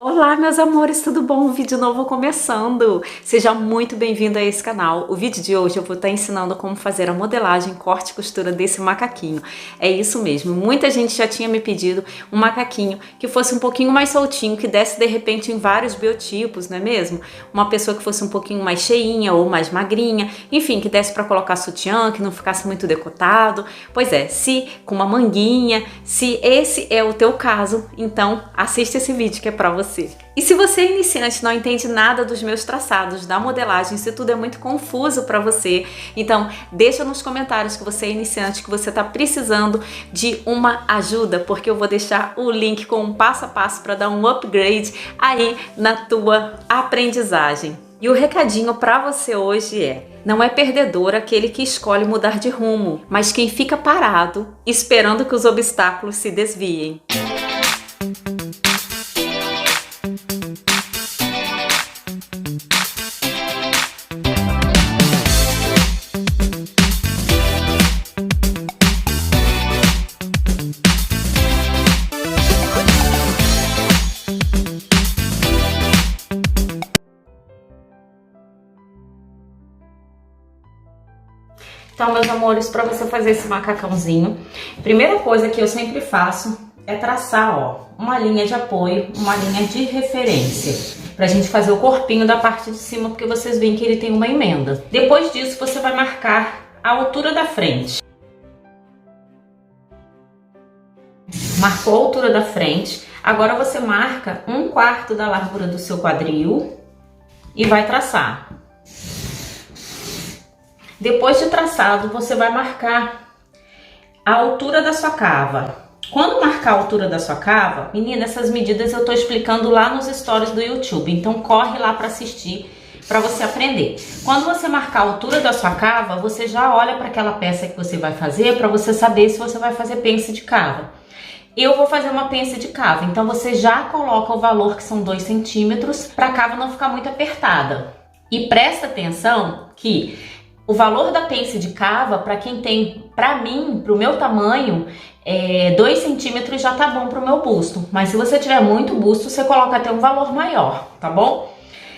Olá, meus amores, tudo bom? Um vídeo novo começando! Seja muito bem-vindo a esse canal. O vídeo de hoje eu vou estar ensinando como fazer a modelagem, corte e costura desse macaquinho. É isso mesmo, muita gente já tinha me pedido um macaquinho que fosse um pouquinho mais soltinho, que desse de repente em vários biotipos, não é mesmo? Uma pessoa que fosse um pouquinho mais cheinha ou mais magrinha, enfim, que desse para colocar sutiã, que não ficasse muito decotado. Pois é, se com uma manguinha, se esse é o teu caso, então assista esse vídeo que é para você. E se você é iniciante, não entende nada dos meus traçados, da modelagem, se tudo é muito confuso para você, então deixa nos comentários que você é iniciante, que você está precisando de uma ajuda, porque eu vou deixar o link com um passo a passo para dar um upgrade aí na tua aprendizagem. E o recadinho para você hoje é: não é perdedor aquele que escolhe mudar de rumo, mas quem fica parado esperando que os obstáculos se desviem. Então, meus amores, para você fazer esse macacãozinho, primeira coisa que eu sempre faço é traçar, ó, uma linha de apoio, uma linha de referência, pra gente fazer o corpinho da parte de cima, porque vocês veem que ele tem uma emenda. Depois disso, você vai marcar a altura da frente. Marcou a altura da frente, agora você marca 1/4 da largura do seu quadril e vai traçar. Depois de traçado, você vai marcar a altura da sua cava. Quando marcar a altura da sua cava, menina, essas medidas eu tô explicando lá nos stories do YouTube, então corre lá para assistir, para você aprender. Quando você marcar a altura da sua cava, você já olha para aquela peça que você vai fazer, para você saber se você vai fazer pence de cava. Eu vou fazer uma pence de cava, então você já coloca o valor, que são 2 centímetros, para a cava não ficar muito apertada. E presta atenção que o valor da pence de cava, para quem tem, para mim, pro meu tamanho, 2 centímetros já tá bom pro meu busto. Mas se você tiver muito busto, você coloca até um valor maior, tá bom?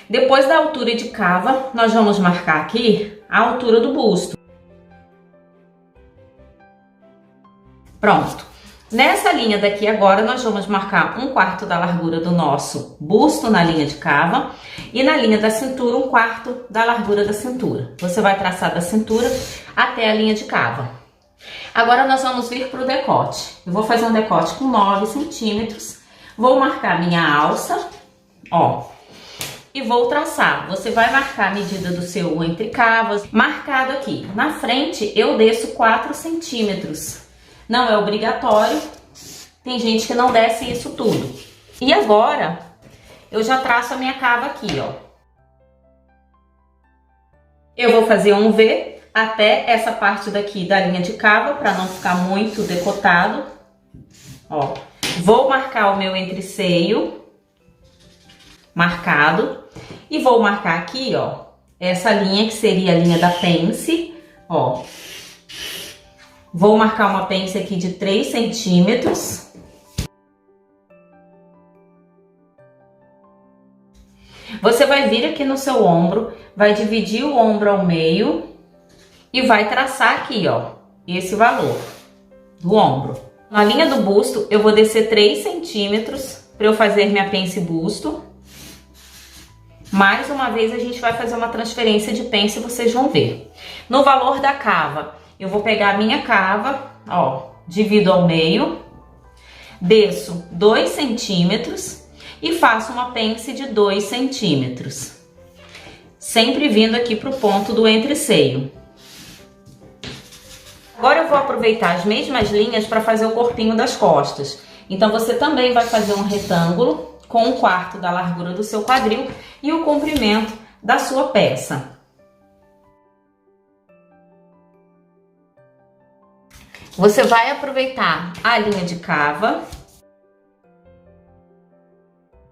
Depois da altura de cava, nós vamos marcar aqui a altura do busto. Pronto. Nessa linha daqui agora, nós vamos marcar 1/4 da largura do nosso busto na linha de cava e na linha da cintura 1/4 da largura da cintura. Você vai traçar da cintura até a linha de cava. Agora nós vamos vir para o decote. Eu vou fazer um decote com 9 centímetros, vou marcar minha alça, ó, e vou traçar. Você vai marcar a medida do seu entrecavas, marcado aqui. Na frente eu desço 4 centímetros. Não é obrigatório, tem gente que não desce isso tudo. E agora, eu já traço a minha cava aqui, ó. Eu vou fazer um V até essa parte daqui da linha de cava, para não ficar muito decotado. Ó, vou marcar o meu entreceio, marcado. E vou marcar aqui, ó, essa linha que seria a linha da pence, ó. Vou marcar uma pence aqui de 3 centímetros. Você vai vir aqui no seu ombro, vai dividir o ombro ao meio e vai traçar aqui, ó, esse valor do ombro. Na linha do busto, eu vou descer 3 centímetros para eu fazer minha pence busto. Mais uma vez, a gente vai fazer uma transferência de pence, vocês vão ver. No valor da cava, eu vou pegar a minha cava, ó, divido ao meio, desço 2 centímetros e faço uma pence de 2 centímetros. Sempre vindo aqui pro ponto do entreceio. Agora eu vou aproveitar as mesmas linhas para fazer o corpinho das costas. Então você também vai fazer um retângulo com 1/4 da largura do seu quadril e o comprimento da sua peça. Você vai aproveitar a linha de cava,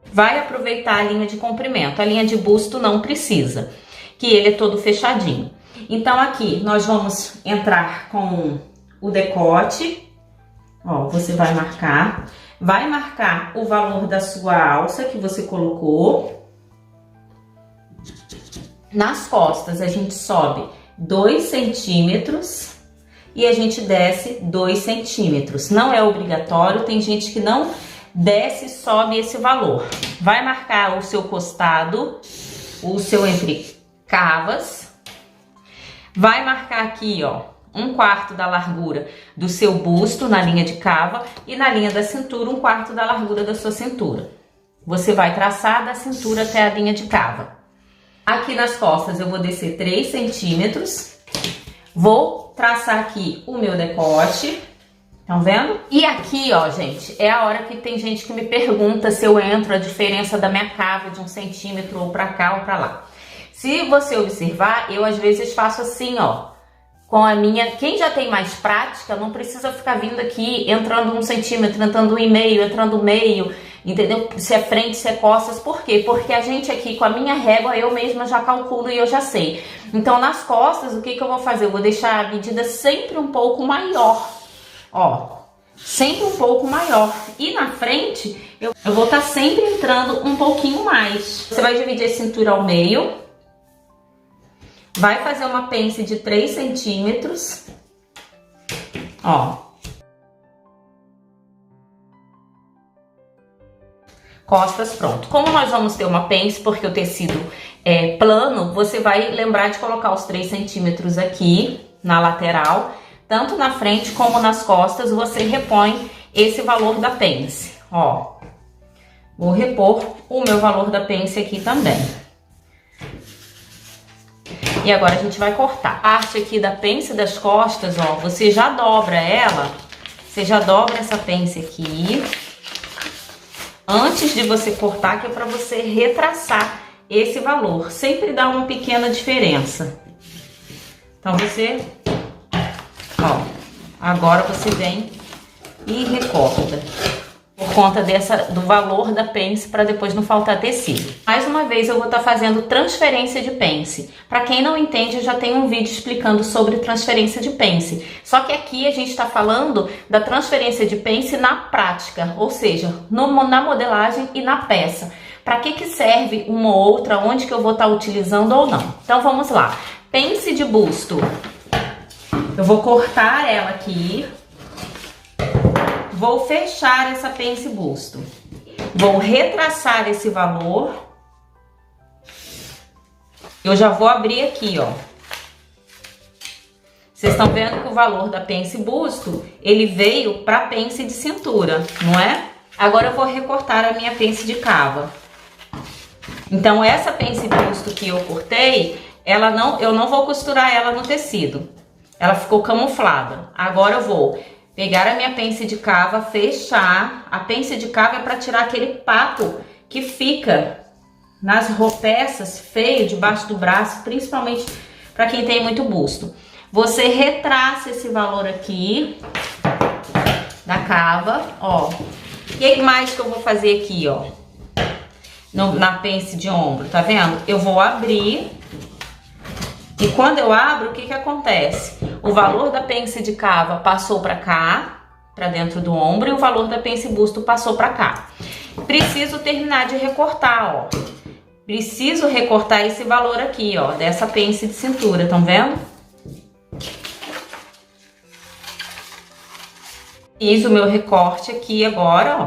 vai aproveitar a linha de comprimento. A linha de busto não precisa, que ele é todo fechadinho. Então aqui nós vamos entrar com o decote, ó, você vai marcar. vai marcar o valor da sua alça que você colocou. Nas costas a gente sobe 2 centímetros e a gente desce 2 centímetros. Não é obrigatório, tem gente que não desce e sobe esse valor. Vai marcar o seu costado, o seu entrecavas. Vai marcar aqui, ó, 1/4 da largura do seu busto na linha de cava e na linha da cintura 1/4 da largura da sua cintura. Você vai traçar da cintura até a linha de cava. Aqui nas costas eu vou descer 3 centímetros. Vou traçar aqui o meu decote. Estão vendo? E aqui, ó, gente, é a hora que tem gente que me pergunta se eu entro a diferença da minha cava de 1 centímetro ou pra cá ou pra lá. Se você observar, eu às vezes faço assim, ó, com a minha... Quem já tem mais prática não precisa ficar vindo aqui entrando 1 centímetro, entrando 1,5, entrando meio, entendeu? Se é frente, se é costas. Por quê? Porque a gente aqui com a minha régua eu mesma já calculo e eu já sei. Então nas costas o que que eu vou fazer? Eu vou deixar a medida sempre um pouco maior, ó, sempre um pouco maior. E na frente eu vou estar sempre entrando um pouquinho mais. Você vai dividir a cintura ao meio, vai fazer uma pence de 3 centímetros, ó. Costas, pronto. Como nós vamos ter uma pence, porque o tecido é plano, você vai lembrar de colocar os 3 centímetros aqui na lateral, tanto na frente como nas costas, você repõe esse valor da pence, ó. Vou repor o meu valor da pence aqui também. E agora a gente vai cortar. A parte aqui da pence das costas, ó, você já dobra ela, você já dobra essa pence aqui, antes de você cortar, que é para você retraçar esse valor. Sempre dá uma pequena diferença. Então você, ó, agora você vem e recorta. Por conta do valor da pence, para depois não faltar tecido. Mais uma vez eu vou estar fazendo transferência de pence. Para quem não entende, eu já tenho um vídeo explicando sobre transferência de pence. Só que aqui a gente está falando da transferência de pence na prática, ou seja, na modelagem e na peça. Para que serve uma ou outra, onde que eu vou estar utilizando ou não. Então vamos lá. Pence de busto. Eu vou cortar ela aqui. Vou fechar essa pence busto. Vou retraçar esse valor. Eu já vou abrir aqui, ó. Vocês estão vendo que o valor da pence busto, ele veio para pence de cintura, não é? Agora eu vou recortar a minha pence de cava. Então essa pence busto que eu cortei, eu não vou costurar ela no tecido. Ela ficou camuflada. Agora eu vou pegar a minha pence de cava, fechar. A pence de cava é para tirar aquele papo que fica nas peças feio debaixo do braço, principalmente para quem tem muito busto. Você retraça esse valor aqui da cava, ó. O que mais que eu vou fazer aqui, ó? Na pence de ombro, tá vendo? Eu vou abrir. E quando eu abro, o que acontece? O valor da pence de cava passou para cá, para dentro do ombro, e o valor da pence busto passou para cá. Preciso terminar de recortar, ó. Preciso recortar esse valor aqui, ó, dessa pence de cintura, estão vendo? Fiz o meu recorte aqui agora,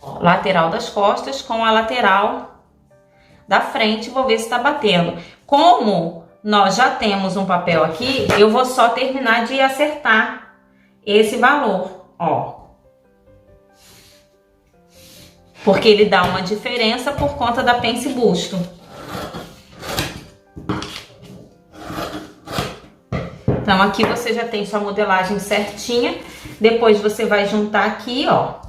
ó. Lateral das costas com a lateral da frente, vou ver se tá batendo. Como nós já temos um papel aqui, eu vou só terminar de acertar esse valor, ó. Porque ele dá uma diferença por conta da pence busto. Então aqui você já tem sua modelagem certinha. Depois você vai juntar aqui, ó.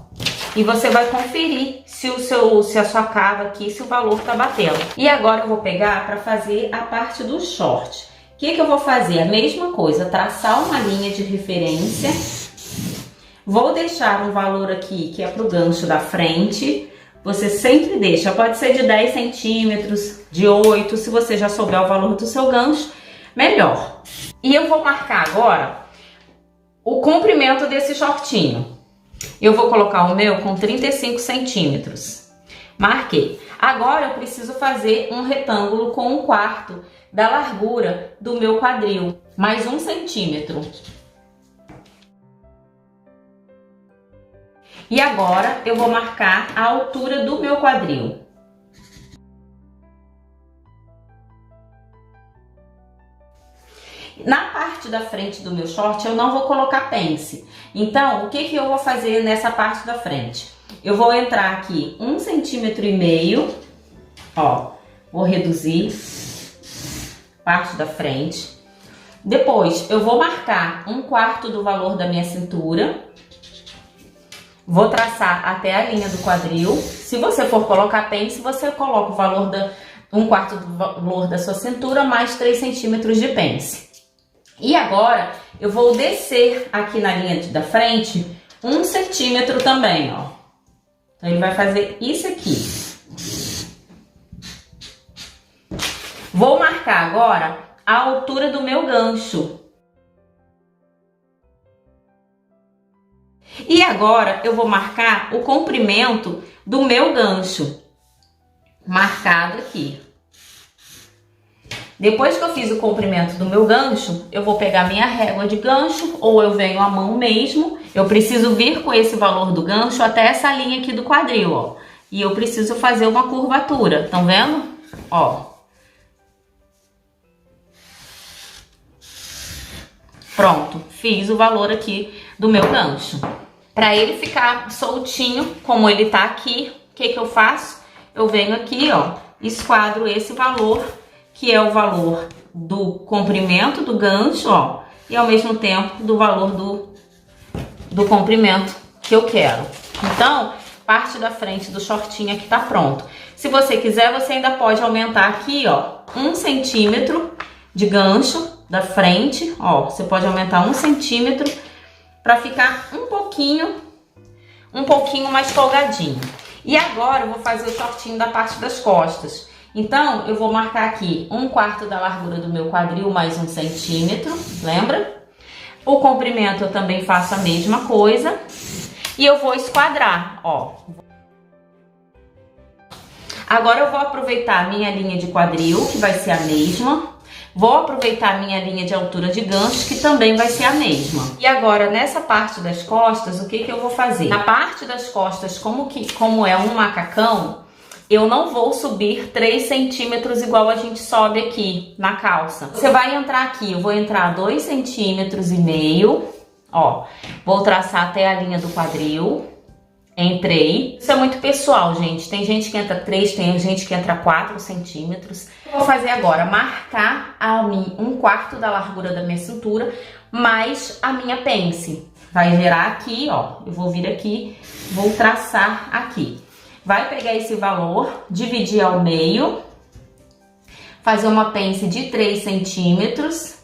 E você vai conferir se a sua cava aqui, se o valor tá batendo. E agora eu vou pegar para fazer a parte do short. O que eu vou fazer? A mesma coisa, traçar uma linha de referência. Vou deixar um valor aqui que é pro gancho da frente. Você sempre deixa, pode ser de 10 centímetros, de 8, se você já souber o valor do seu gancho, melhor. E eu vou marcar agora o comprimento desse shortinho. Eu vou colocar o meu com 35 centímetros. Marquei. Agora eu preciso fazer um retângulo com 1/4 da largura do meu quadril, mais 1 centímetro. E agora eu vou marcar a altura do meu quadril. Na parte da frente do meu short eu não vou colocar pence. Então, o que eu vou fazer nessa parte da frente? Eu vou entrar aqui 1,5 centímetro, ó, vou reduzir parte da frente. Depois eu vou marcar 1/4 do valor da minha cintura. Vou traçar até a linha do quadril. Se você for colocar pence, você coloca o valor da 1/4 do valor da sua cintura mais 3 centímetros de pence. E agora eu vou descer aqui na linha da frente 1 centímetro também, ó. Então ele vai fazer isso aqui. Vou marcar agora a altura do meu gancho. E agora eu vou marcar o comprimento do meu gancho. Marcado aqui. Depois que eu fiz o comprimento do meu gancho, eu vou pegar minha régua de gancho, ou eu venho à mão mesmo. Eu preciso vir com esse valor do gancho até essa linha aqui do quadril, ó. E eu preciso fazer uma curvatura, estão vendo? Ó. Pronto, fiz o valor aqui do meu gancho. Para ele ficar soltinho, como ele tá aqui, o que eu faço? Eu venho aqui, ó, esquadro esse valor, que é o valor do comprimento do gancho, ó, e ao mesmo tempo do valor do comprimento que eu quero. Então, parte da frente do shortinho aqui tá pronto. Se você quiser, você ainda pode aumentar aqui, ó, 1 centímetro de gancho da frente, ó, você pode aumentar 1 centímetro para ficar um pouquinho mais folgadinho. E agora eu vou fazer o shortinho da parte das costas. Então, eu vou marcar aqui 1/4 da largura do meu quadril mais 1 centímetro, lembra? O comprimento eu também faço a mesma coisa. E eu vou esquadrar, ó. Agora eu vou aproveitar a minha linha de quadril, que vai ser a mesma. Vou aproveitar a minha linha de altura de gancho, que também vai ser a mesma. E agora, nessa parte das costas, o que eu vou fazer? Na parte das costas, como é um macacão, eu não vou subir 3 centímetros igual a gente sobe aqui na calça. Você vai entrar aqui, eu vou entrar 2,5 centímetros, ó. Vou traçar até a linha do quadril. Entrei. Isso é muito pessoal, gente. Tem gente que entra 3, tem gente que entra 4 centímetros. Vou fazer agora, marcar 1/4 da largura da minha cintura, mais a minha pence. Vai gerar aqui, ó. Eu vou vir aqui, vou traçar aqui. Vai pegar esse valor, dividir ao meio, fazer uma pence de 3 centímetros,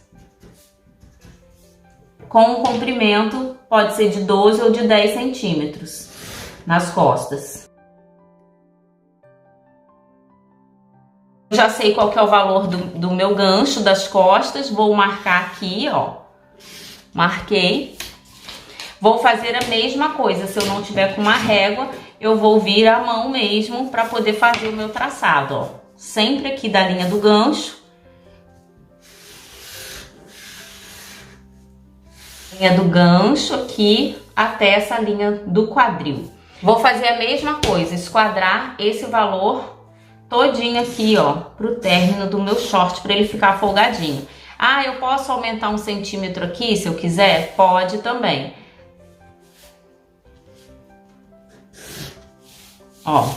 com um comprimento, pode ser de 12 ou de 10 centímetros, nas costas. Já sei qual que é o valor do meu gancho das costas, vou marcar aqui, ó, marquei. Vou fazer a mesma coisa, se eu não tiver com uma régua, eu vou vir à mão mesmo para poder fazer o meu traçado, ó. Sempre aqui da linha do gancho. Linha do gancho aqui até essa linha do quadril. Vou fazer a mesma coisa, esquadrar esse valor todinho aqui, ó, pro término do meu short, para ele ficar folgadinho. Ah, eu posso aumentar 1 centímetro aqui, se eu quiser? Pode também. Ó,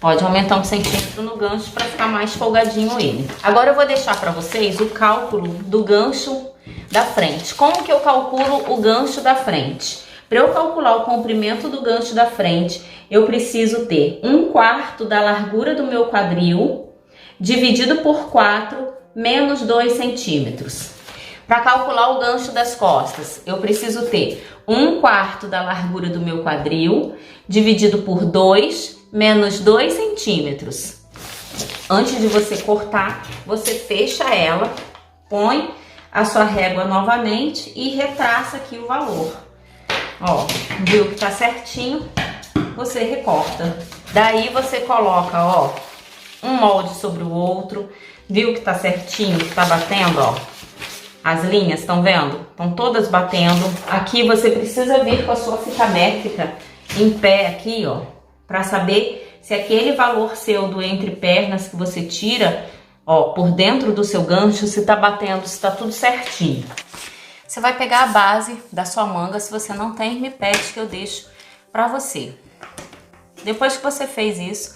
pode aumentar 1 centímetro no gancho para ficar mais folgadinho ele. Agora eu vou deixar para vocês o cálculo do gancho da frente. Como que eu calculo o gancho da frente? Para eu calcular o comprimento do gancho da frente, eu preciso ter 1/4 da largura do meu quadril, dividido por 4, menos 2 centímetros. Para calcular o gancho das costas, eu preciso ter 1/4 da largura do meu quadril, dividido por 2, menos 2 centímetros. Antes de você cortar, você fecha ela, põe a sua régua novamente e retraça aqui o valor. Ó, viu que tá certinho, você recorta. Daí você coloca, ó, um molde sobre o outro. Viu que tá certinho, que tá batendo, ó. As linhas, estão vendo? Estão todas batendo. Aqui você precisa vir com a sua fita métrica em pé aqui, ó, para saber se aquele valor seu do entre pernas que você tira, ó, por dentro do seu gancho, se tá batendo, se tá tudo certinho. Você vai pegar a base da sua manga, se você não tem, me pede que eu deixo pra você. Depois que você fez isso,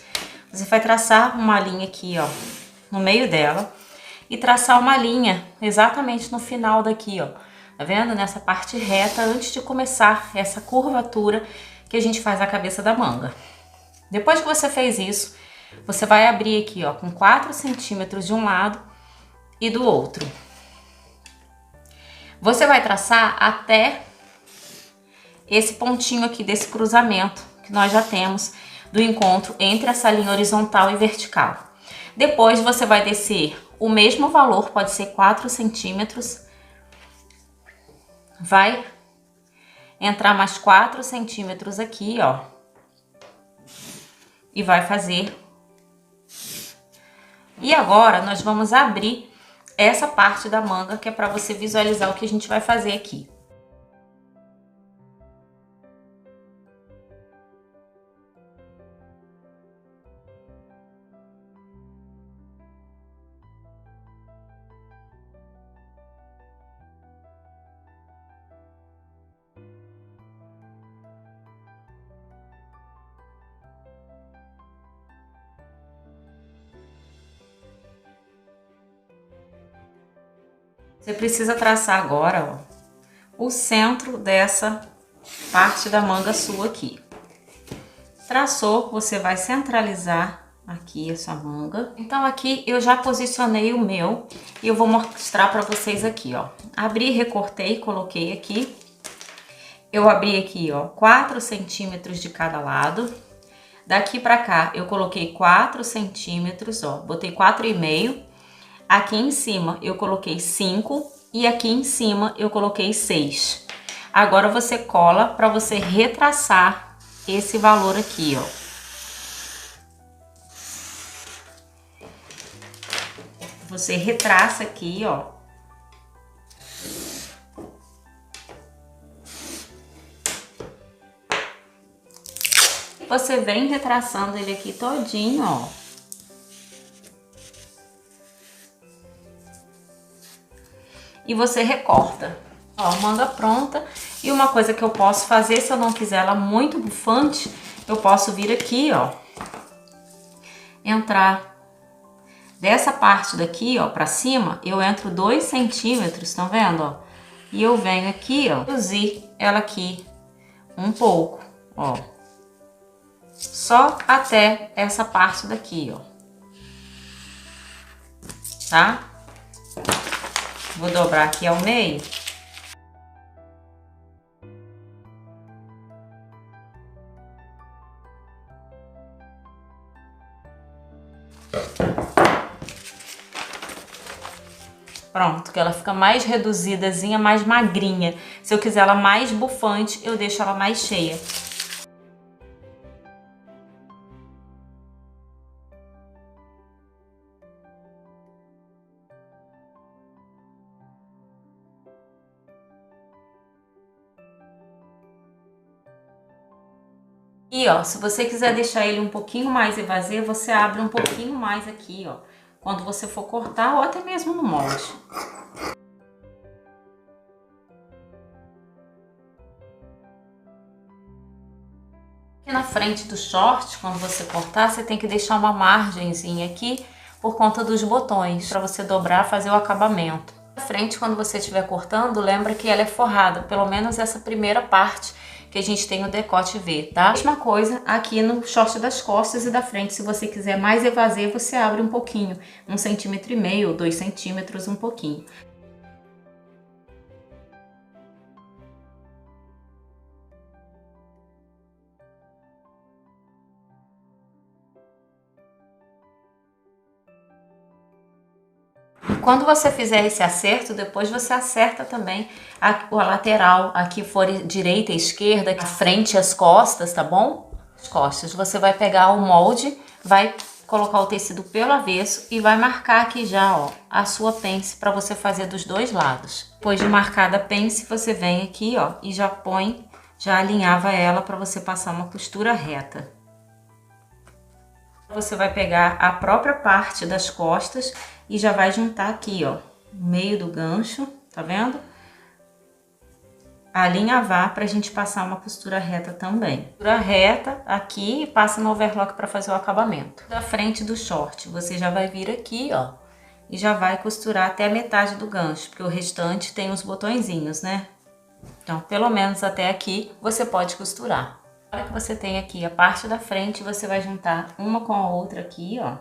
você vai traçar uma linha aqui, ó, no meio dela e traçar uma linha exatamente no final daqui, ó. Tá vendo? Nessa parte reta, antes de começar essa curvatura que a gente faz a cabeça da manga. Depois que você fez isso, você vai abrir aqui, ó, com 4 centímetros de um lado e do outro. Você vai traçar até esse pontinho aqui desse cruzamento que nós já temos do encontro entre essa linha horizontal e vertical. Depois você vai descer o mesmo valor, pode ser 4 centímetros. Vai entrar mais 4 centímetros aqui, ó. E vai fazer. E agora nós vamos abrir essa parte da manga, que é para você visualizar o que a gente vai fazer aqui. Você precisa traçar agora, ó, o centro dessa parte da manga sua aqui. Traçou, você vai centralizar aqui essa manga. Então aqui eu já posicionei o meu e eu vou mostrar para vocês aqui, ó. Abri, recortei, coloquei aqui. Eu abri aqui, ó, 4 centímetros de cada lado. Daqui para cá eu coloquei 4 centímetros, ó, botei 4,5. Aqui em cima eu coloquei 5 e aqui em cima eu coloquei 6. Agora você cola para você retraçar esse valor aqui, ó. Você retraça aqui, ó. Você vem retraçando ele aqui todinho, ó. E você recorta. Ó, manga pronta. E uma coisa que eu posso fazer, se eu não quiser ela muito bufante, eu posso vir aqui, ó. Entrar dessa parte daqui, ó, pra cima, eu entro 2 centímetros, estão vendo, ó? E eu venho aqui, ó, reduzir ela aqui um pouco, ó. Só até essa parte daqui, ó. Tá? Vou dobrar aqui ao meio. Pronto, que ela fica mais reduzidazinha, mais magrinha. Se eu quiser ela mais bufante, eu deixo ela mais cheia. E ó, se você quiser deixar ele um pouquinho mais evasivo, você abre um pouquinho mais aqui, ó, quando você for cortar ou até mesmo no molde. Aqui na frente do short, quando você cortar, você tem que deixar uma margenzinha aqui por conta dos botões, para você dobrar, fazer o acabamento. Na frente, quando você estiver cortando, lembra que ela é forrada, pelo menos essa primeira parte que a gente tem o decote V, tá? Mesma coisa aqui no short das costas e da frente. Se você quiser mais evasivo, você abre um pouquinho, 1,5 centímetro ou 2 centímetros, um pouquinho. quando você fizer esse acerto, depois você acerta também a lateral, aqui for direita e esquerda, a frente e as costas, tá bom? As costas. Você vai pegar o molde, vai colocar o tecido pelo avesso e vai marcar aqui já, ó, a sua pence para você fazer dos dois lados. Depois de marcada a pence, você vem aqui, ó, e já põe, já alinhava ela para você passar uma costura reta. Você vai pegar a própria parte das costas e já vai juntar aqui, ó, no meio do gancho, tá vendo? Alinhavar pra gente passar uma costura reta também. Costura reta aqui e passa no overlock para fazer o acabamento. Da frente do short, você já vai vir aqui, ó, e já vai costurar até a metade do gancho, porque o restante tem os botõezinhos, né? Então, pelo menos até aqui você pode costurar. Agora que você tem aqui a parte da frente, você vai juntar uma com a outra aqui, ó.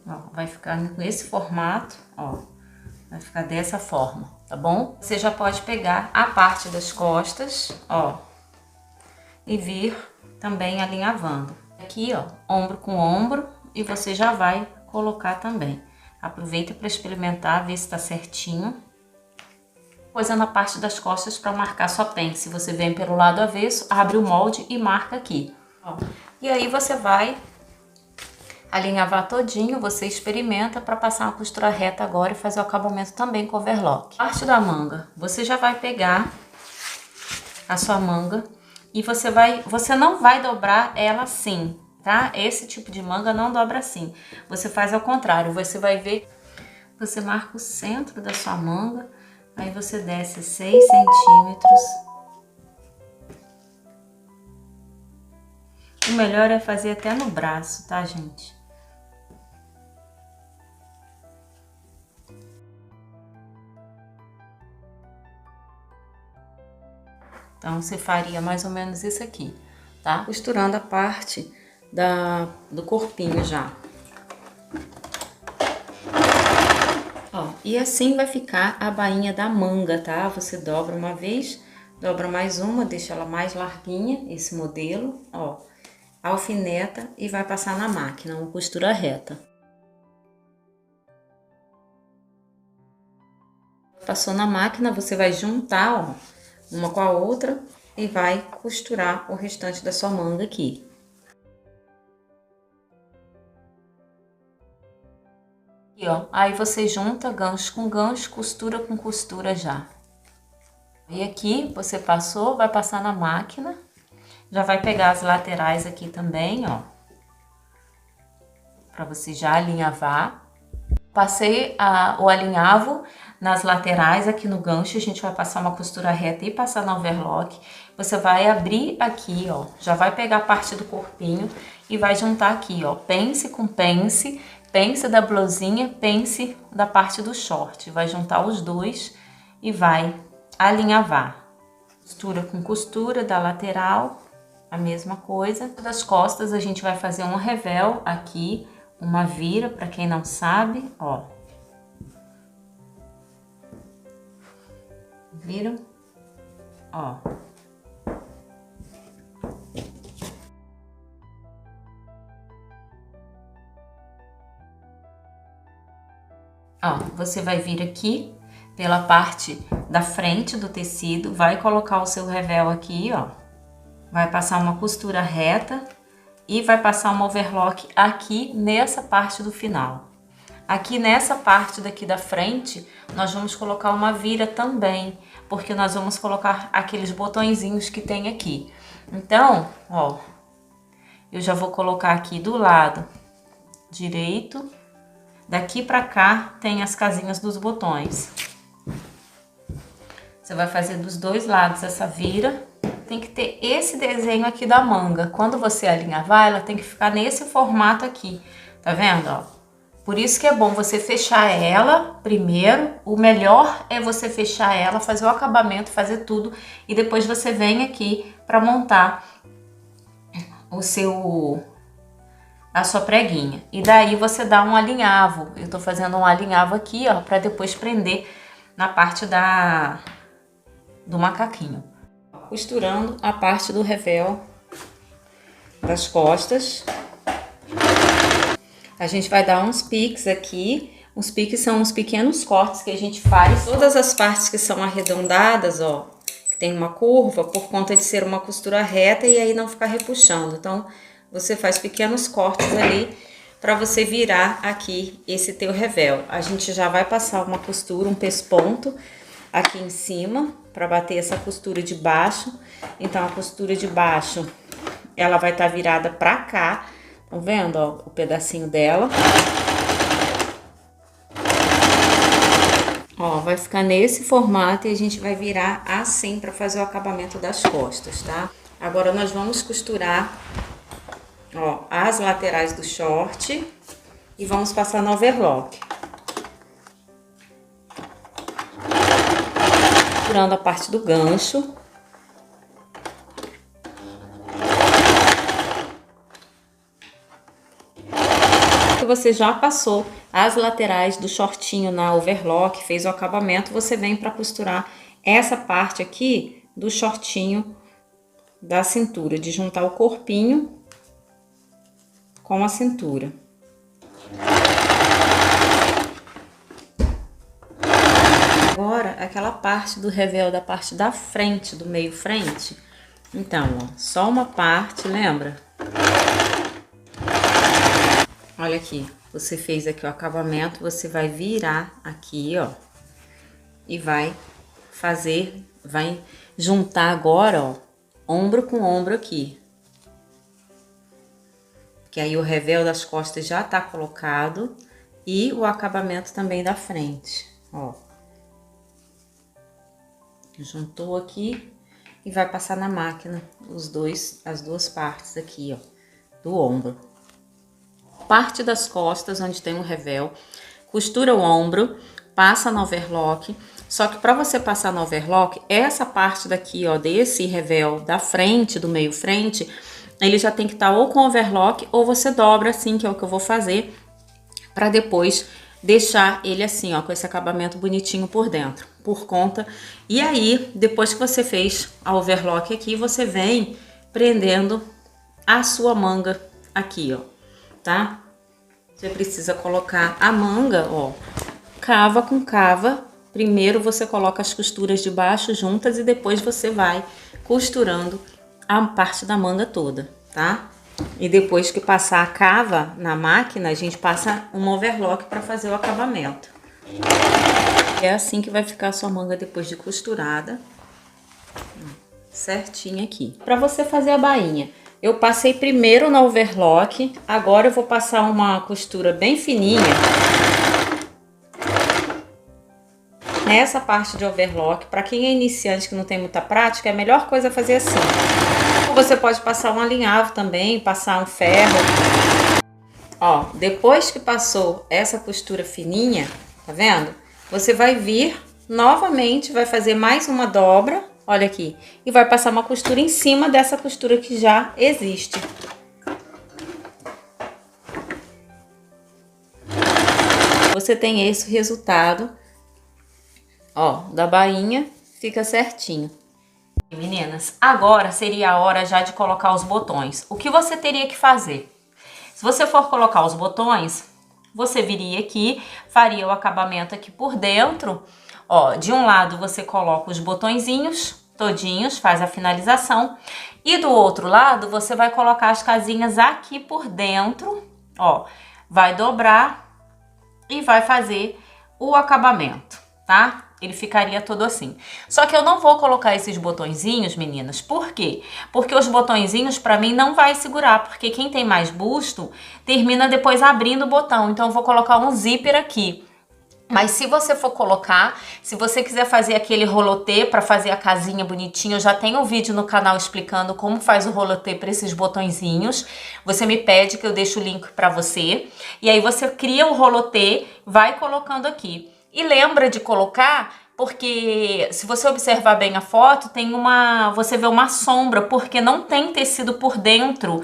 Ó, vai ficar nesse formato, ó, vai ficar dessa forma, tá bom? Você já pode pegar a parte das costas, ó, e vir também alinhavando. Aqui, ó, ombro com ombro, e você já vai colocar também. Aproveita para experimentar, ver se tá certinho. Coisa na parte das costas para marcar sua pence. Você vem pelo lado avesso, abre o molde e marca aqui, ó. E aí você vai alinhavar todinho, você experimenta para passar uma costura reta agora e fazer o acabamento também com overlock. Parte da manga, você já vai pegar a sua manga e você não vai dobrar ela assim, tá? Esse tipo de manga não dobra assim. Você faz ao contrário, você vai ver, você marca o centro da sua manga, aí você desce 6 centímetros. O melhor é fazer até no braço, tá, gente? Então, você faria mais ou menos isso aqui, tá? Costurando a parte do corpinho já. Ó, e assim vai ficar a bainha da manga, tá? Você dobra uma vez, dobra mais uma, deixa ela mais larguinha, esse modelo, ó. Alfineta e vai passar na máquina, uma costura reta. Passou na máquina, você vai juntar, ó, uma com a outra e vai costurar o restante da sua manga aqui. E ó, aí você junta gancho com gancho, costura com costura já. E aqui você passou, vai passar na máquina, já vai pegar as laterais aqui também, ó, para você já alinhavar. Passei o alinhavo nas laterais aqui no gancho, a gente vai passar uma costura reta e passar no overlock. Você vai abrir aqui, ó, já vai pegar a parte do corpinho e vai juntar aqui, ó, pence com pence, pence da blusinha, pence da parte do short. Vai juntar os dois e vai alinhavar. Costura com costura da lateral, a mesma coisa. Das costas a gente vai fazer um revel aqui, uma vira, para quem não sabe, ó. Viram? Ó. Ó, você vai vir aqui pela parte da frente do tecido, vai colocar o seu revel aqui, ó. Vai passar uma costura reta e vai passar uma overlock aqui nessa parte do final. Aqui nessa parte daqui da frente, nós vamos colocar uma vira também, porque nós vamos colocar aqueles botõezinhos que tem aqui. Então, ó, eu já vou colocar aqui do lado direito, daqui pra cá tem as casinhas dos botões. Você vai fazer dos dois lados essa vira. Tem que ter esse desenho aqui da manga. Quando você alinhavar, ela tem que ficar nesse formato aqui, tá vendo, ó? Por isso que é bom você fechar ela primeiro. O melhor é você fechar ela, fazer o acabamento, fazer tudo e depois você vem aqui para montar a sua preguinha. E daí você dá um alinhavo. Eu tô fazendo um alinhavo aqui, ó, para depois prender na parte do macaquinho. Costurando a parte do revel das costas. A gente vai dar uns piques aqui. Os piques são uns pequenos cortes que a gente faz. Todas as partes que são arredondadas, ó, tem uma curva por conta de ser uma costura reta e aí não ficar repuxando. Então, você faz pequenos cortes ali para você virar aqui esse teu revel. A gente já vai passar uma costura, um pesponto aqui em cima para bater essa costura de baixo. Então, a costura de baixo, ela vai estar virada para cá. Tá vendo, ó, o pedacinho dela? Ó, vai ficar nesse formato e a gente vai virar assim para fazer o acabamento das costas, tá? Agora nós vamos costurar, ó, as laterais do short e vamos passar no overlock. Costurando a parte do gancho. Você já passou as laterais do shortinho na overlock, fez o acabamento, você vem para costurar essa parte aqui do shortinho da cintura, de juntar o corpinho com a cintura. Agora, aquela parte do revel da parte da frente, do meio frente. Então, ó, só uma parte, lembra? Olha aqui, você fez aqui o acabamento, você vai virar aqui, ó, e vai fazer, vai juntar agora, ó, ombro com ombro aqui. Que aí o revel das costas já tá colocado e o acabamento também da frente, ó. Juntou aqui e vai passar na máquina as duas partes aqui, ó, do ombro. Parte das costas, onde tem um revel, costura o ombro, passa no overlock. Só que para você passar no overlock, essa parte daqui, ó, desse revel da frente, do meio frente, ele já tem que estar ou com overlock ou você dobra assim, que é o que eu vou fazer, para depois deixar ele assim, ó, com esse acabamento bonitinho por dentro, por conta. E aí, depois que você fez a overlock aqui, você vem prendendo a sua manga aqui, ó. Tá? Você precisa colocar a manga, ó, cava com cava. Primeiro você coloca as costuras de baixo juntas e depois você vai costurando a parte da manga toda, tá? E depois que passar a cava na máquina, a gente passa um overlock para fazer o acabamento. É assim que vai ficar a sua manga depois de costurada, certinho aqui. Para você fazer a bainha, eu passei primeiro no overlock, agora eu vou passar uma costura bem fininha nessa parte de overlock. Para quem é iniciante que não tem muita prática, é a melhor coisa fazer assim. Você pode passar um alinhavo também, passar um ferro. Ó, depois que passou essa costura fininha, tá vendo? Você vai vir novamente, vai fazer mais uma dobra. Olha aqui, e vai passar uma costura em cima dessa costura que já existe. Você tem esse resultado, ó, da bainha, fica certinho. Meninas, agora seria a hora já de colocar os botões. O que você teria que fazer? Se você for colocar os botões, você viria aqui, faria o acabamento aqui por dentro. Ó, de um lado você coloca os botõezinhos todinhos, faz a finalização. E do outro lado você vai colocar as casinhas aqui por dentro, ó. Vai dobrar e vai fazer o acabamento, tá? Ele ficaria todo assim. Só que eu não vou colocar esses botõezinhos, meninas. Por quê? Porque os botõezinhos pra mim não vai segurar, porque quem tem mais busto termina depois abrindo o botão. Então eu vou colocar um zíper aqui. Mas se você for colocar, se você quiser fazer aquele rolotê para fazer a casinha bonitinha, eu já tenho um vídeo no canal explicando como faz o rolotê para esses botõezinhos. Você me pede que eu deixo o link para você. E aí você cria o rolotê, vai colocando aqui. E lembra de colocar, porque se você observar bem a foto, tem você vê uma sombra, porque não tem tecido por dentro,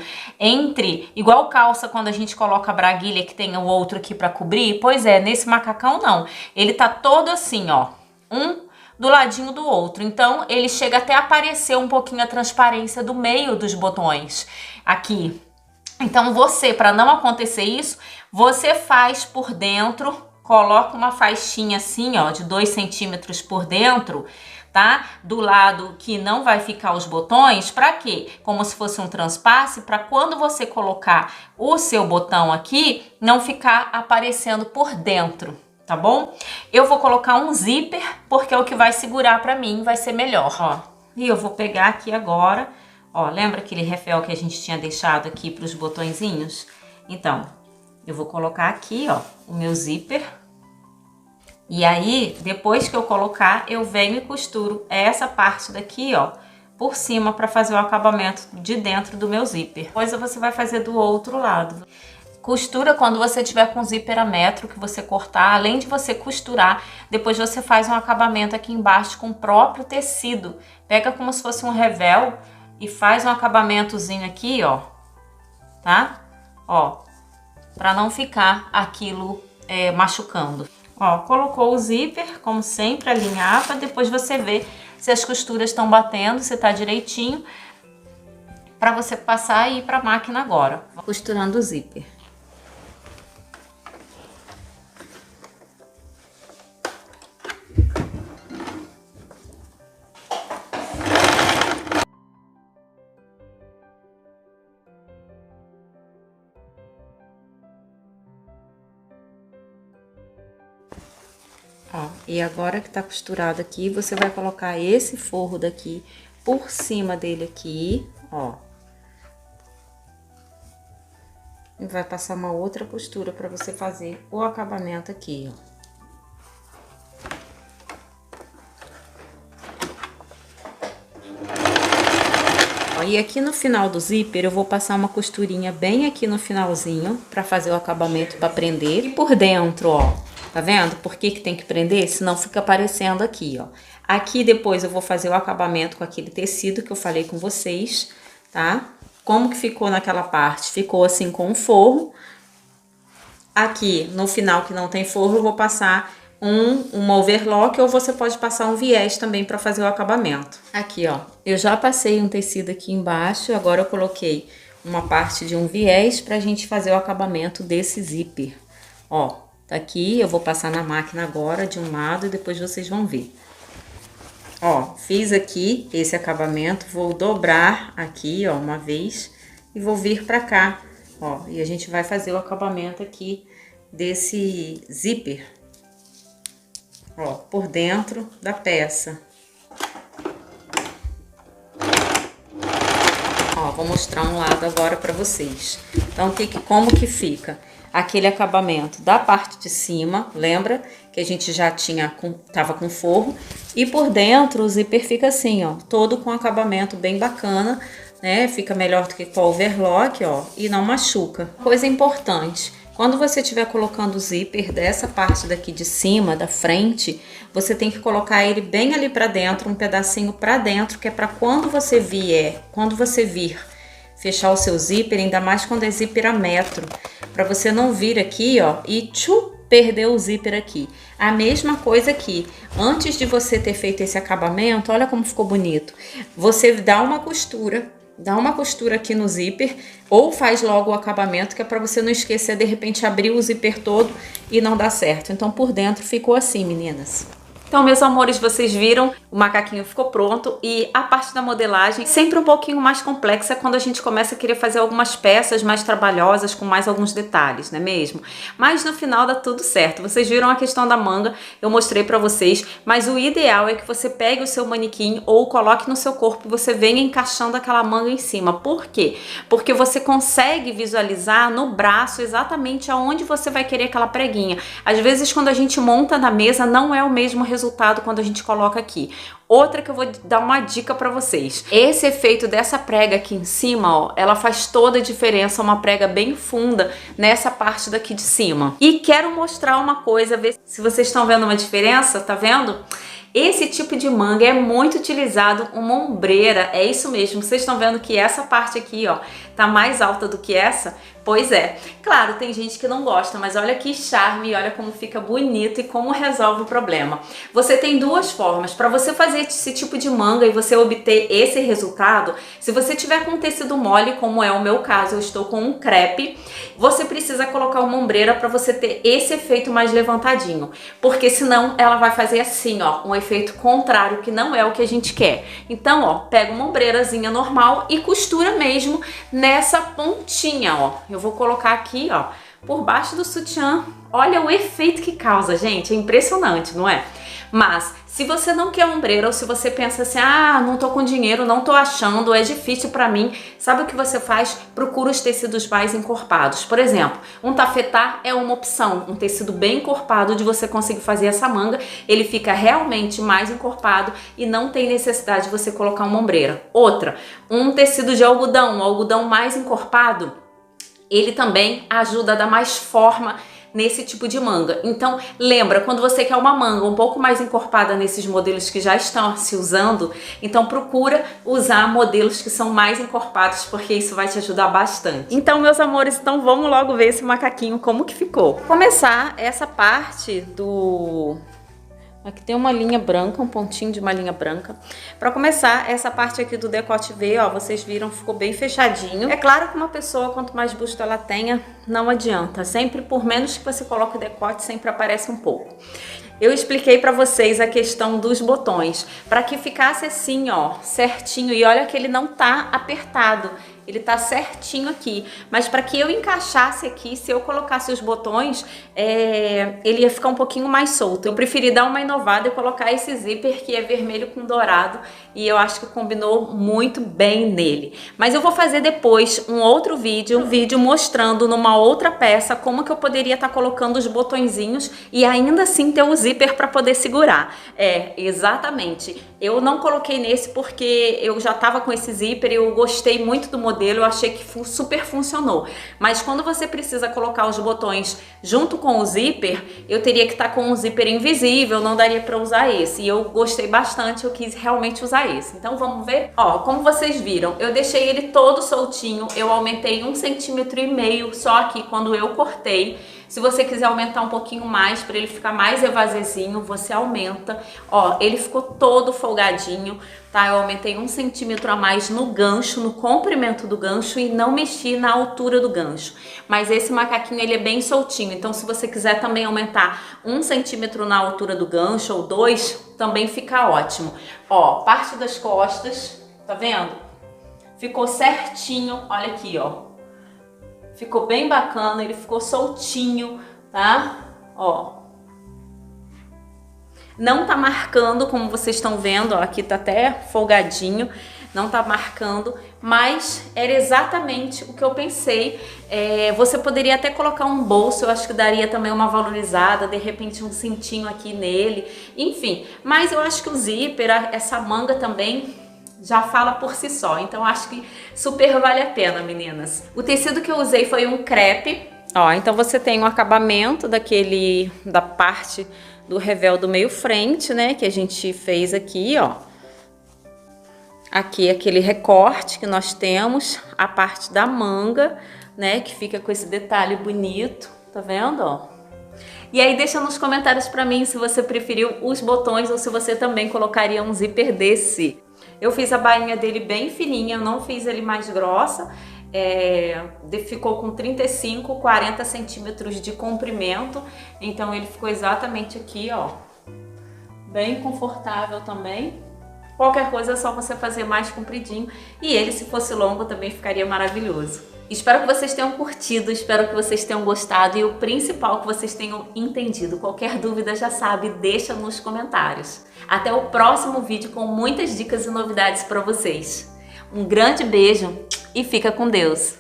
igual calça quando a gente coloca a braguilha que tem o outro aqui para cobrir. Pois é, nesse macacão não, ele tá todo assim, ó, um do ladinho do outro. Então, ele chega até a aparecer um pouquinho a transparência do meio dos botões aqui. Então, você, para não acontecer isso, você faz por dentro, coloca uma faixinha assim, ó, de 2 centímetros por dentro, tá? Do lado que não vai ficar os botões, para quê? Como se fosse um transpasse, para quando você colocar o seu botão aqui, não ficar aparecendo por dentro, tá bom? Eu vou colocar um zíper, porque é o que vai segurar para mim, vai ser melhor, ó. E eu vou pegar aqui agora, ó, lembra aquele refel que a gente tinha deixado aqui para os botõezinhos? Então, eu vou colocar aqui, ó, o meu zíper. E aí, depois que eu colocar, eu venho e costuro essa parte daqui, ó, por cima para fazer o acabamento de dentro do meu zíper. Depois você vai fazer do outro lado. Costura quando você tiver com zíper a metro que você cortar. Além de você costurar, depois você faz um acabamento aqui embaixo com o próprio tecido. Pega como se fosse um revel e faz um acabamentozinho aqui, ó, tá? Ó, para não ficar aquilo machucando. Ó, colocou o zíper, como sempre, alinhava, depois você vê se as costuras estão batendo, se tá direitinho, para você passar e ir para a máquina agora. Costurando o zíper. Ó, e agora que tá costurado aqui, você vai colocar esse forro daqui por cima dele aqui, ó. E vai passar uma outra costura para você fazer o acabamento aqui, ó. Ó, e aqui no final do zíper eu vou passar uma costurinha bem aqui no finalzinho para fazer o acabamento para prender. E por dentro, ó, tá vendo? Por que que tem que prender? Senão fica aparecendo aqui, ó. Aqui depois eu vou fazer o acabamento com aquele tecido que eu falei com vocês, tá? Como que ficou naquela parte? Ficou assim com o forro. Aqui no final que não tem forro eu vou passar uma overlock, ou você pode passar um viés também para fazer o acabamento. Aqui, ó, eu já passei um tecido aqui embaixo, agora eu coloquei uma parte de um viés pra gente fazer o acabamento desse zíper. Ó, tá aqui, eu vou passar na máquina agora de um lado e depois vocês vão ver. Ó, fiz aqui esse acabamento, vou dobrar aqui, ó, uma vez e vou vir pra cá, ó, e a gente vai fazer o acabamento aqui desse zíper, ó, por dentro da peça. Ó, vou mostrar um lado agora pra vocês. Então, como que fica? Aquele acabamento da parte de cima, lembra que a gente já tava com forro, e por dentro o zíper fica assim, ó, todo com acabamento bem bacana, né? Fica melhor do que com o overlock, ó, e não machuca. Coisa importante, quando você estiver colocando o zíper dessa parte daqui de cima, da frente, você tem que colocar ele bem ali pra dentro, um pedacinho pra dentro, que é pra quando você vir fechar o seu zíper, ainda mais quando é zíper a metro, para você não vir aqui, ó, e perder o zíper aqui. A mesma coisa aqui, antes de você ter feito esse acabamento, olha como ficou bonito. Você dá uma costura aqui no zíper, ou faz logo o acabamento, que é para você não esquecer, de repente, abrir o zíper todo e não dar certo. Então, por dentro ficou assim, meninas. Então, meus amores, vocês viram, o macaquinho ficou pronto, e a parte da modelagem sempre um pouquinho mais complexa quando a gente começa a querer fazer algumas peças mais trabalhosas, com mais alguns detalhes, não é mesmo? Mas no final dá tudo certo. Vocês viram a questão da manga, eu mostrei pra vocês, mas o ideal é que você pegue o seu manequim ou coloque no seu corpo e você venha encaixando aquela manga em cima. Por quê? Porque você consegue visualizar no braço exatamente aonde você vai querer aquela preguinha. Às vezes, quando a gente monta na mesa, não é o mesmo resultado quando a gente coloca aqui. Outra que eu vou dar uma dica para vocês. Esse efeito dessa prega aqui em cima, ó, ela faz toda a diferença, uma prega bem funda nessa parte daqui de cima. E quero mostrar uma coisa, ver se vocês estão vendo uma diferença, tá vendo? Esse tipo de manga é muito utilizado uma ombreira, é isso mesmo. Vocês estão vendo que essa parte aqui, ó, tá mais alta do que essa? Pois é. Claro, tem gente que não gosta, mas olha que charme, olha como fica bonito e como resolve o problema. Você tem duas formas para você fazer esse tipo de manga e você obter esse resultado. Se você tiver com tecido mole, como é o meu caso, eu estou com um crepe, você precisa colocar uma ombreira para você ter esse efeito mais levantadinho, porque senão ela vai fazer assim, ó, um efeito contrário, que não é o que a gente quer. Então, ó, pega uma ombreirazinha normal e costura mesmo nessa pontinha, ó. Eu vou colocar aqui, ó, por baixo do sutiã. Olha o efeito que causa, gente, é impressionante, não é? Mas se você não quer ombreira ou se você pensa assim, ah, não tô com dinheiro, não tô achando, é difícil pra mim, sabe o que você faz? Procura os tecidos mais encorpados. Por exemplo, um tafetá é uma opção, um tecido bem encorpado de você conseguir fazer essa manga, ele fica realmente mais encorpado e não tem necessidade de você colocar uma ombreira. Outra, um tecido de algodão, um algodão mais encorpado, ele também ajuda a dar mais forma nesse tipo de manga. Então, lembra, quando você quer uma manga um pouco mais encorpada nesses modelos que já estão se usando, então procura usar modelos que são mais encorpados, porque isso vai te ajudar bastante. Então, meus amores, então vamos logo ver esse macaquinho como que ficou. Vou começar essa parte do... Aqui tem uma linha branca, um pontinho de uma linha branca. Para começar, essa parte aqui do decote V, ó, vocês viram, ficou bem fechadinho. É claro que uma pessoa, quanto mais busto ela tenha, não adianta. Sempre, por menos que você coloque o decote, sempre aparece um pouco. Eu expliquei para vocês a questão dos botões, para que ficasse assim, ó, certinho. E olha que ele não tá apertado. Ele tá certinho aqui, mas para que eu encaixasse aqui, se eu colocasse os botões, ele ia ficar um pouquinho mais solto. Eu preferi dar uma inovada e colocar esse zíper que é vermelho com dourado e eu acho que combinou muito bem nele. Mas eu vou fazer depois um outro vídeo, mostrando numa outra peça como que eu poderia estar colocando os botõezinhos e ainda assim ter um zíper para poder segurar. Exatamente. Eu não coloquei nesse porque eu já tava com esse zíper e eu gostei muito do modelo. Eu achei que super funcionou, mas quando você precisa colocar os botões junto com o zíper, eu teria que estar com um zíper invisível, não daria para usar esse, e eu gostei bastante, eu quis realmente usar esse. Então vamos ver? Ó, como vocês viram, eu deixei ele todo soltinho, eu aumentei 1,5 cm só aqui quando eu cortei. Se você quiser aumentar um pouquinho mais para ele ficar mais evasezinho, você aumenta. Ó, ele ficou todo folgadinho, tá? Eu aumentei 1 centímetro a mais no gancho, no comprimento do gancho e não mexi na altura do gancho. Mas esse macaquinho, ele é bem soltinho, então se você quiser também aumentar 1 centímetro na altura do gancho ou 2, também fica ótimo. Ó, parte das costas, tá vendo? Ficou certinho, olha aqui, ó. Ficou bem bacana, ele ficou soltinho, tá? Ó. Não tá marcando, como vocês estão vendo, ó, aqui tá até folgadinho, não tá marcando, mas era exatamente o que eu pensei. Você poderia até colocar um bolso, eu acho que daria também uma valorizada, de repente um cintinho aqui nele, enfim. Mas eu acho que o zíper, essa manga também já fala por si só, então acho que super vale a pena, meninas. O tecido que eu usei foi um crepe, ó, então você tem um acabamento da parte do revel do meio frente, né, que a gente fez aqui, ó. Aqui aquele recorte que nós temos, a parte da manga, né, que fica com esse detalhe bonito, tá vendo, ó? E aí deixa nos comentários pra mim se você preferiu os botões ou se você também colocaria um zíper desse. Eu fiz a bainha dele bem fininha, eu não fiz ele mais grossa, ficou com 35, 40 centímetros de comprimento, então ele ficou exatamente aqui, ó, bem confortável também. Qualquer coisa é só você fazer mais compridinho e ele, se fosse longo, também ficaria maravilhoso. Espero que vocês tenham curtido, espero que vocês tenham gostado e o principal, que vocês tenham entendido. Qualquer dúvida, já sabe, deixa nos comentários. Até o próximo vídeo com muitas dicas e novidades para vocês. Um grande beijo e fica com Deus!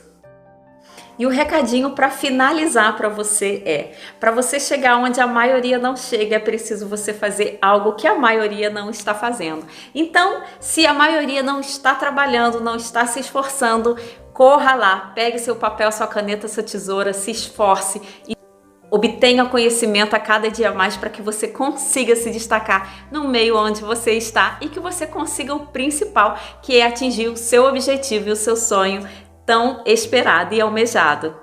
E o recadinho para finalizar para você para você chegar onde a maioria não chega, é preciso você fazer algo que a maioria não está fazendo. Então, se a maioria não está trabalhando, não está se esforçando, corra lá, pegue seu papel, sua caneta, sua tesoura, se esforce Obtenha conhecimento a cada dia mais para que você consiga se destacar no meio onde você está e que você consiga o principal, que é atingir o seu objetivo e o seu sonho tão esperado e almejado.